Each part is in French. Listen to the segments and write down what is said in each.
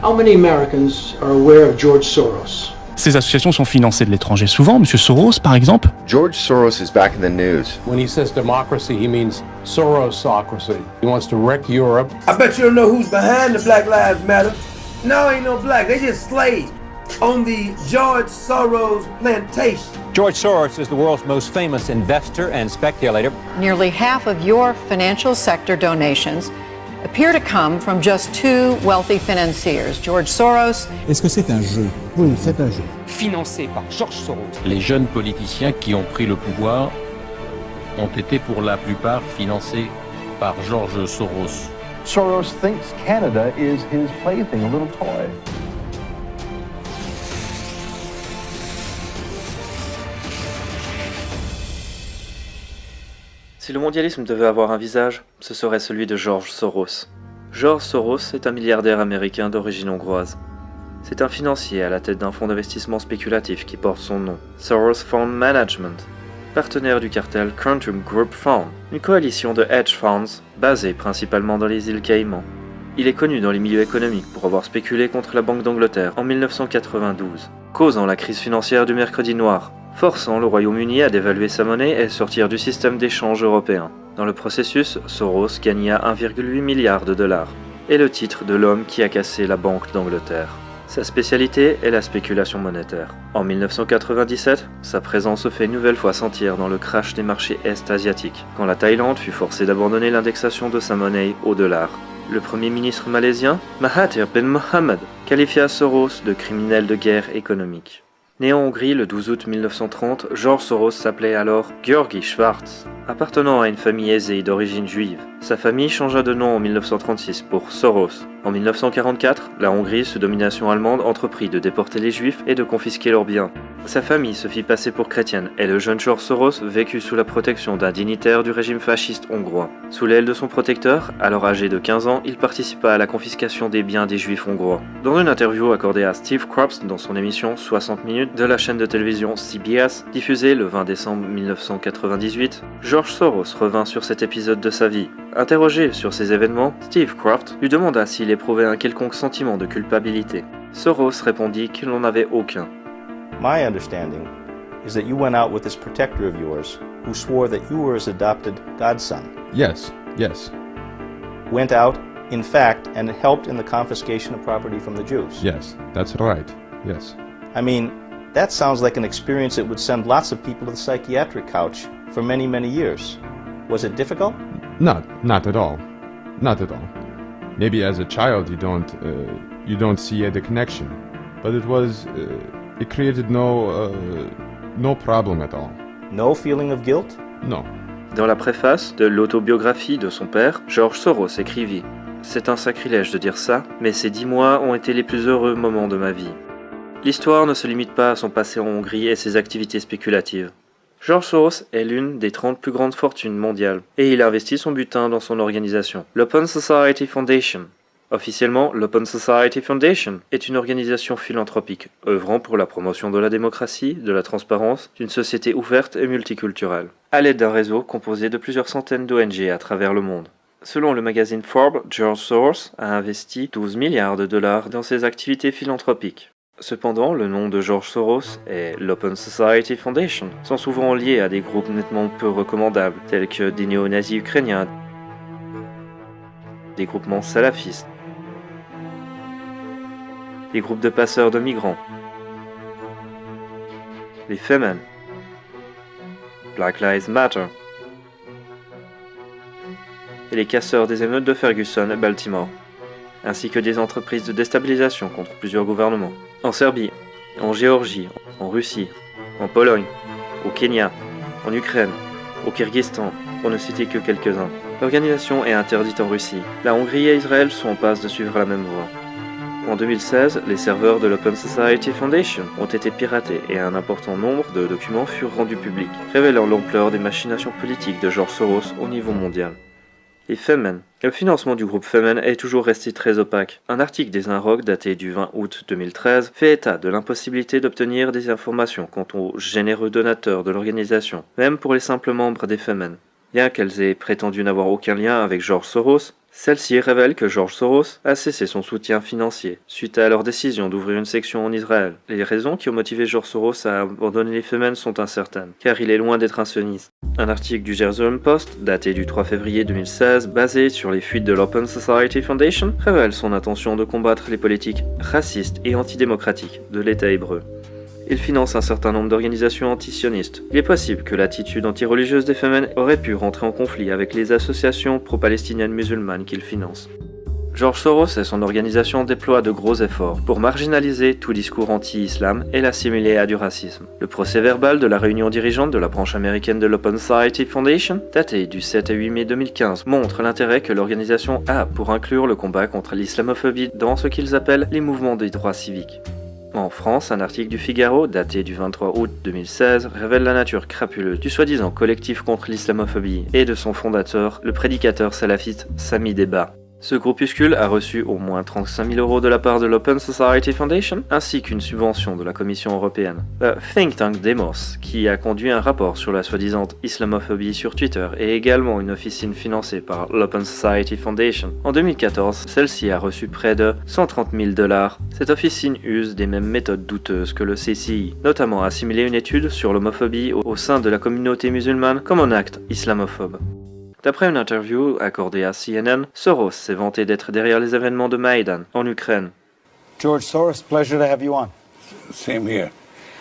How many Americans are aware of George Soros? Ces associations sont financées de l'étranger souvent. Monsieur Soros, par exemple. George Soros is back in the news. When he says democracy, he means Sorosocracy. He wants to wreck Europe. I bet you don't know who's behind the Black Lives Matter. No, ain't no black. They just slaves on the George Soros plantation. George Soros is the world's most famous investor and speculator. Nearly half of your financial sector donations appear to come from just two wealthy financiers, George Soros. Est-ce que c'est un jeu? Oui, c'est un jeu. Financé par George Soros. Les jeunes politiciens qui ont pris le pouvoir ont été pour la plupart financés par George Soros. Soros thinks Canada is his plaything, a little toy. Si le mondialisme devait avoir un visage, ce serait celui de George Soros. George Soros est un milliardaire américain d'origine hongroise. C'est un financier à la tête d'un fonds d'investissement spéculatif qui porte son nom, Soros Fund Management, partenaire du cartel Quantum Group Fund, une coalition de hedge funds basée principalement dans les îles Caïmans. Il est connu dans les milieux économiques pour avoir spéculé contre la Banque d'Angleterre en 1992, causant la crise financière du mercredi noir, forçant le Royaume-Uni à dévaluer sa monnaie et sortir du système d'échange européen. Dans le processus, Soros gagna 1,8 milliard de dollars et le titre de l'homme qui a cassé la Banque d'Angleterre. Sa spécialité est la spéculation monétaire. En 1997, sa présence se fait une nouvelle fois sentir dans le crash des marchés est-asiatiques, quand la Thaïlande fut forcée d'abandonner l'indexation de sa monnaie au dollar. Le premier ministre malaisien, Mahathir bin Mohamad, qualifia Soros de criminel de guerre économique. Né en Hongrie le 12 août 1930, George Soros s'appelait alors György Schwarz, appartenant à une famille aisée d'origine juive. Sa famille changea de nom en 1936 pour Soros. En 1944, la Hongrie, sous domination allemande, entreprit de déporter les juifs et de confisquer leurs biens. Sa famille se fit passer pour chrétienne et le jeune George Soros vécut sous la protection d'un dignitaire du régime fasciste hongrois. Sous l'aile de son protecteur, alors âgé de 15 ans, il participa à la confiscation des biens des juifs hongrois. Dans une interview accordée à Steve Krupps dans son émission 60 minutes de la chaîne de télévision CBS, diffusée le 20 décembre 1998, George Soros revint sur cet épisode de sa vie. Interrogé sur ces événements, Steve Krupps lui demanda s'il éprouvait un quelconque sentiment de culpabilité. Soros répondit qu'il n'en avait aucun. My understanding is that you went out with this protector of yours who swore that you were his adopted godson. Yes, yes. Went out, in fact, and helped in the confiscation of property from the Jews. Yes, that's right, yes. I mean, that sounds like an experience that would send lots of people to the psychiatric couch for many, many years. Was it difficult? Not at all. Not at all. Maybe as a child you don't see the connection, but it created no problem at all. No feeling of guilt? No. Dans la préface de l'autobiographie de son père, George Soros écrivit « C'est un sacrilège de dire ça, mais ces 10 mois ont été les plus heureux moments de ma vie. » L'histoire ne se limite pas à son passé en Hongrie et ses activités spéculatives. George Soros est l'une des 30 plus grandes fortunes mondiales, et il investit son butin dans son organisation, l'Open Society Foundation. Officiellement, l'Open Society Foundation est une organisation philanthropique, œuvrant pour la promotion de la démocratie, de la transparence, d'une société ouverte et multiculturelle, à l'aide d'un réseau composé de plusieurs centaines d'ONG à travers le monde. Selon le magazine Forbes, George Soros a investi 12 milliards de dollars dans ses activités philanthropiques. Cependant, le nom de George Soros et l'Open Society Foundation sont souvent liés à des groupes nettement peu recommandables, tels que des néo-nazis ukrainiens, des groupements salafistes, des groupes de passeurs de migrants, les Femen, Black Lives Matter et les casseurs des émeutes de Ferguson et Baltimore, ainsi que des entreprises de déstabilisation contre plusieurs gouvernements. En Serbie, en Géorgie, en Russie, en Pologne, au Kenya, en Ukraine, au Kyrgyzstan, pour ne citer que quelques-uns. L'organisation est interdite en Russie. La Hongrie et Israël sont en passe de suivre la même voie. En 2016, les serveurs de l'Open Society Foundation ont été piratés et un important nombre de documents furent rendus publics, révélant l'ampleur des machinations politiques de George Soros au niveau mondial. Les Femen. Le financement du groupe Femen est toujours resté très opaque. Un article des Inrocks daté du 20 août 2013 fait état de l'impossibilité d'obtenir des informations quant aux généreux donateurs de l'organisation, même pour les simples membres des Femen. Bien qu'elles aient prétendu n'avoir aucun lien avec George Soros, Celle-ci révèle que George Soros a cessé son soutien financier suite à leur décision d'ouvrir une section en Israël. Les raisons qui ont motivé George Soros à abandonner les Femen sont incertaines, car il est loin d'être un sioniste. Un article du Jerusalem Post, daté du 3 février 2016, basé sur les fuites de l'Open Society Foundation, révèle son intention de combattre les politiques racistes et antidémocratiques de l'État hébreu. Il finance un certain nombre d'organisations antisionistes. Il est possible que l'attitude anti-religieuse des Femen aurait pu rentrer en conflit avec les associations pro-palestiniennes musulmanes qu'il finance. George Soros et son organisation déploient de gros efforts pour marginaliser tout discours anti-islam et l'assimiler à du racisme. Le procès-verbal de la réunion dirigeante de la branche américaine de l'Open Society Foundation, daté du 7 à 8 mai 2015, montre l'intérêt que l'organisation a pour inclure le combat contre l'islamophobie dans ce qu'ils appellent les mouvements des droits civiques. En France, un article du Figaro, daté du 23 août 2016, révèle la nature crapuleuse du soi-disant collectif contre l'islamophobie et de son fondateur, le prédicateur salafiste Sami Deba. Ce groupuscule a reçu au moins 35 000 € de la part de l'Open Society Foundation, ainsi qu'une subvention de la Commission européenne. Le think tank Demos, qui a conduit un rapport sur la soi-disant islamophobie sur Twitter, est également une officine financée par l'Open Society Foundation. En 2014, celle-ci a reçu près de 130 000 $. Cette officine use des mêmes méthodes douteuses que le CCI, notamment assimiler une étude sur l'homophobie au sein de la communauté musulmane comme un acte islamophobe. D'après une interview accordée à CNN, Soros s'est vanté d'être derrière les événements de Maïdan, en Ukraine. George Soros, pleasure to have you on. Same here.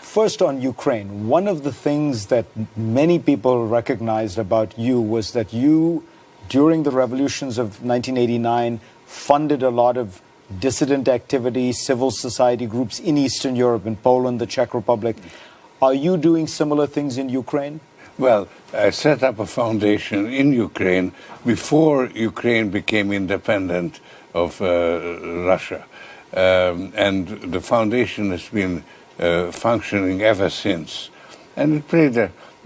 First on Ukraine, one of the things that many people recognized about you was that you, during the revolutions of 1989, funded a lot of dissident activity, civil society groups in Eastern Europe, in Poland, the Czech Republic. Are you doing similar things in Ukraine? Well, I set up a foundation in Ukraine before Ukraine became independent of Russia. And the foundation has been functioning ever since. And it played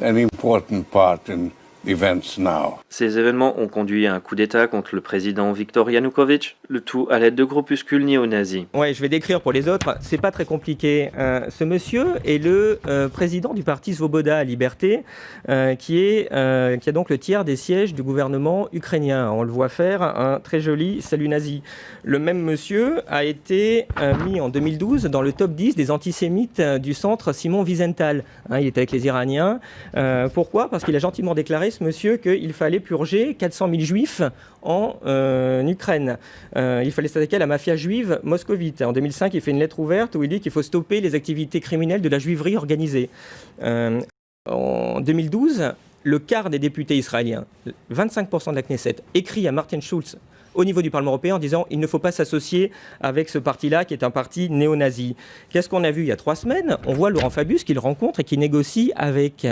an important part in events now. Ces événements ont conduit à un coup d'État contre le président Viktor Yanukovych, le tout à l'aide de groupuscules néo-nazis. Ouais, je vais décrire pour les autres, c'est pas très compliqué. Ce monsieur est le président du parti Svoboda Liberté, qui a donc le tiers des sièges du gouvernement ukrainien. On le voit faire un très joli salut nazi. Le même monsieur a été mis en 2012 dans le top 10 des antisémites du centre Simon Wiesenthal. Il était avec les Iraniens. Pourquoi ? Parce qu'il a gentiment déclaré, ce monsieur, qu'il fallait purger 400 000 juifs en Ukraine. Il fallait s'attaquer à la mafia juive moscovite. En 2005, il fait une lettre ouverte où il dit qu'il faut stopper les activités criminelles de la juiverie organisée. En 2012, le quart des députés israéliens, 25% de la Knesset, écrit à Martin Schulz au niveau du Parlement européen en disant il ne faut pas s'associer avec ce parti-là qui est un parti néo-nazi. Qu'est-ce qu'on a vu il y a 3 semaines ? On voit Laurent Fabius qui le rencontre et qui négocie avec...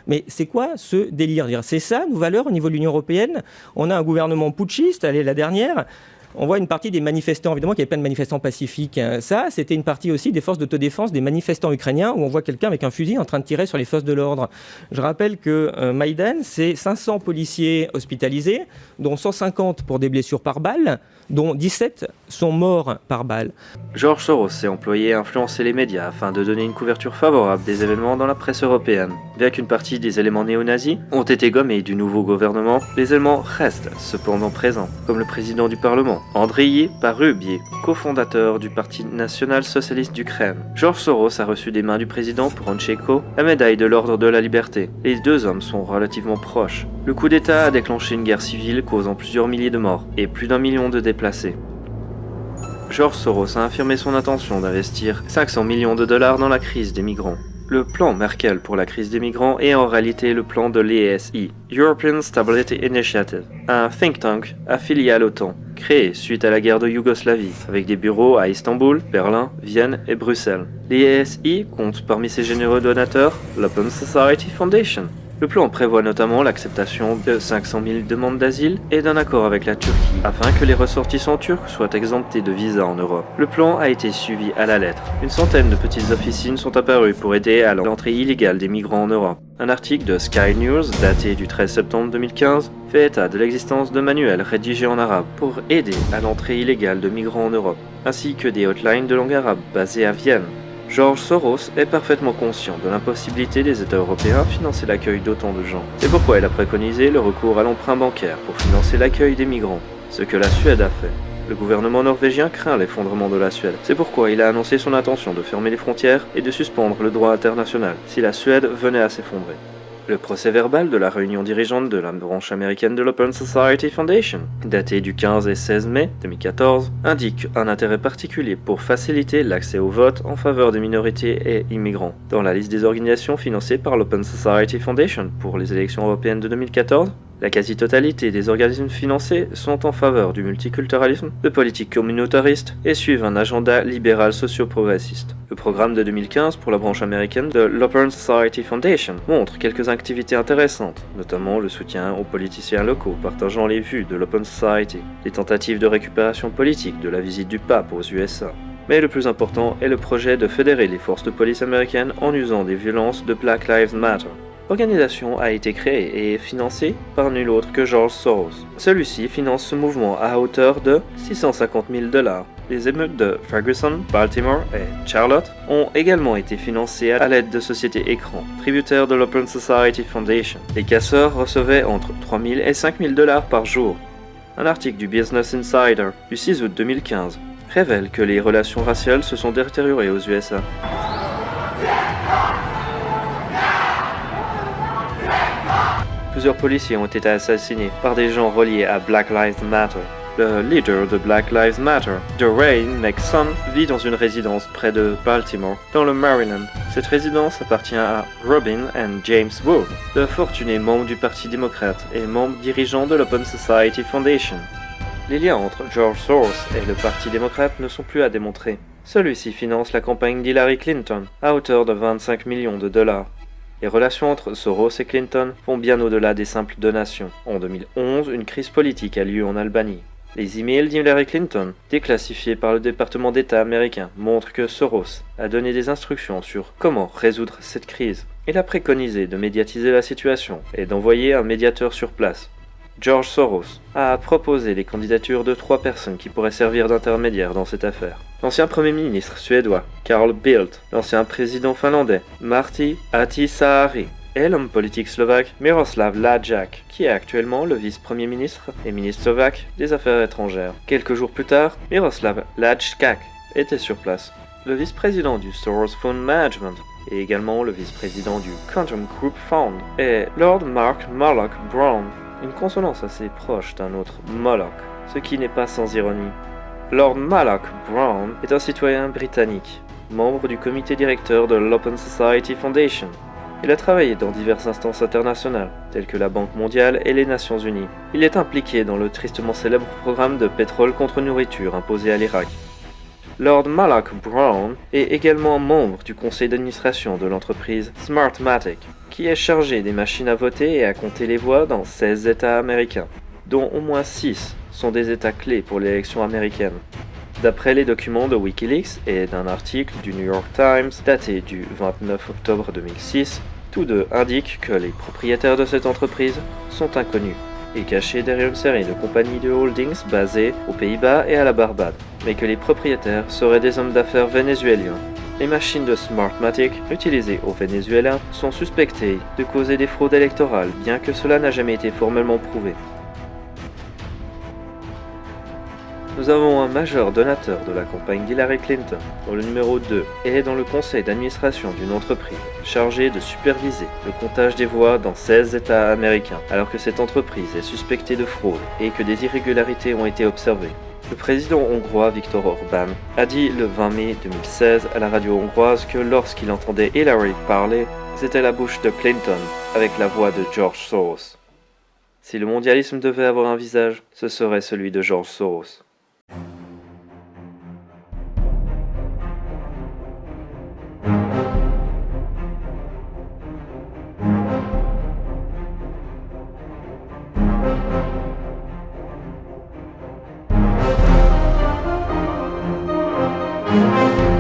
Mais c'est quoi ce délire ? C'est ça nos valeurs au niveau de l'Union européenne ? On a un gouvernement putschiste, allez, la dernière. On voit une partie des manifestants, évidemment qu'il y a plein de manifestants pacifiques. Ça, c'était une partie aussi des forces d'autodéfense des manifestants ukrainiens où on voit quelqu'un avec un fusil en train de tirer sur les forces de l'ordre. Je rappelle que Maïdan, c'est 500 policiers hospitalisés, dont 150 pour des blessures par balle, dont 17 sont morts par balle. George Soros s'est employé à influencer les médias afin de donner une couverture favorable des événements dans la presse européenne. Bien qu'une partie des éléments néo-nazis ont été gommés du nouveau gouvernement, les éléments restent cependant présents, comme le président du Parlement, Andriy Parubier, cofondateur du Parti national-socialiste d'Ukraine. George Soros a reçu des mains du président Poroshenko la médaille de l'Ordre de la Liberté. Les deux hommes sont relativement proches. Le coup d'État a déclenché une guerre civile causant plusieurs milliers de morts et plus d'1 million de déplacés. George Soros a affirmé son intention d'investir 500 millions de dollars dans la crise des migrants. Le plan Merkel pour la crise des migrants est en réalité le plan de l'ESI, European Stability Initiative, un think tank affilié à l'OTAN, créé suite à la guerre de Yougoslavie, avec des bureaux à Istanbul, Berlin, Vienne et Bruxelles. L'ESI compte parmi ses généreux donateurs l'Open Society Foundation. Le plan prévoit notamment l'acceptation de 500 000 demandes d'asile et d'un accord avec la Turquie, afin que les ressortissants turcs soient exemptés de visa en Europe. Le plan a été suivi à la lettre. Une centaine de petites officines sont apparues pour aider à l'entrée illégale des migrants en Europe. Un article de Sky News, daté du 13 septembre 2015, fait état de l'existence de manuels rédigés en arabe pour aider à l'entrée illégale de migrants en Europe, ainsi que des hotlines de langue arabe basées à Vienne. George Soros est parfaitement conscient de l'impossibilité des États européens à financer l'accueil d'autant de gens. C'est pourquoi il a préconisé le recours à l'emprunt bancaire pour financer l'accueil des migrants. ce que la Suède a fait. Le gouvernement norvégien craint l'effondrement de la Suède. C'est pourquoi il a annoncé son intention de fermer les frontières et de suspendre le droit international si la Suède venait à s'effondrer. Le procès-verbal de la réunion dirigeante de la branche américaine de l'Open Society Foundation, daté du 15 et 16 mai 2014, indique un intérêt particulier pour faciliter l'accès au vote en faveur des minorités et immigrants. Dans la liste des organisations financées par l'Open Society Foundation pour les élections européennes de 2014, la quasi-totalité des organismes financés sont en faveur du multiculturalisme, de politiques communautaristes et suivent un agenda libéral socio-progressiste. Le programme de 2015 pour la branche américaine de l'Open Society Foundation montre quelques activités intéressantes, notamment le soutien aux politiciens locaux partageant les vues de l'Open Society, les tentatives de récupération politique de la visite du pape aux USA. Mais le plus important est le projet de fédérer les forces de police américaines en usant des violences de Black Lives Matter. L'organisation a été créée et financée par nul autre que George Soros. Celui-ci finance ce mouvement à hauteur de $650 000. Les émeutes de Ferguson, Baltimore et Charlotte ont également été financées à l'aide de sociétés écrans, tributaires de l'Open Society Foundation. Les casseurs recevaient entre $3 000 et $5 000 par jour. Un article du Business Insider du 6 août 2015 révèle que les relations raciales se sont détériorées aux USA. Plusieurs policiers ont été assassinés par des gens reliés à Black Lives Matter. Le leader de Black Lives Matter, Dwayne Nixon, vit dans une résidence près de Baltimore, dans le Maryland. Cette résidence appartient à Robin and James Wood, de fortunés membres du Parti démocrate et membres dirigeants de l'Open Society Foundation. Les liens entre George Soros et le Parti démocrate ne sont plus à démontrer. Celui-ci finance la campagne d'Hillary Clinton à hauteur de $25 millions. Les relations entre Soros et Clinton vont bien au-delà des simples donations. En 2011, une crise politique a lieu en Albanie. Les emails d'Hillary Clinton, déclassifiés par le département d'État américain, montrent que Soros a donné des instructions sur comment résoudre cette crise. Il a préconisé de médiatiser la situation et d'envoyer un médiateur sur place. George Soros a proposé les candidatures de 3 personnes qui pourraient servir d'intermédiaires dans cette affaire. L'ancien Premier ministre suédois, Carl Bildt, l'ancien président finlandais, Martti Ahtisaari, et l'homme politique slovaque Miroslav Lajčák, qui est actuellement le vice-premier ministre et ministre slovaque des Affaires étrangères. Quelques jours plus tard, Miroslav Lajčák était sur place. Le vice-président du Soros Fund Management et également le vice-président du Quantum Group Fund est Lord Mark Moloch Brown, une consonance assez proche d'un autre Moloch, ce qui n'est pas sans ironie. Lord Moloch Brown est un citoyen britannique, membre du comité directeur de l'Open Society Foundation. Il a travaillé dans diverses instances internationales, telles que la Banque mondiale et les Nations unies. Il est impliqué dans le tristement célèbre programme de pétrole contre nourriture imposé à l'Irak. Lord Moloch Brown est également membre du conseil d'administration de l'entreprise Smartmatic, qui est chargée des machines à voter et à compter les voix dans 16 États américains, dont au moins 6 sont des États clés pour l'élection américaine. D'après les documents de Wikileaks et d'un article du New York Times daté du 29 octobre 2006, tous deux indiquent que les propriétaires de cette entreprise sont inconnus et cachés derrière une série de compagnies de holdings basées aux Pays-Bas et à la Barbade, mais que les propriétaires seraient des hommes d'affaires vénézuéliens. Les machines de Smartmatic utilisées au Venezuela sont suspectées de causer des fraudes électorales, bien que cela n'a jamais été formellement prouvé. Nous avons un majeur donateur de la campagne d'Hillary Clinton, dans le numéro 2, et dans le conseil d'administration d'une entreprise chargée de superviser le comptage des voix dans 16 États américains, alors que cette entreprise est suspectée de fraude et que des irrégularités ont été observées. Le président hongrois Viktor Orbán a dit le 20 mai 2016 à la radio hongroise que lorsqu'il entendait Hillary parler, c'était la bouche de Clinton avec la voix de George Soros. Si le mondialisme devait avoir un visage, ce serait celui de George Soros. Thank you.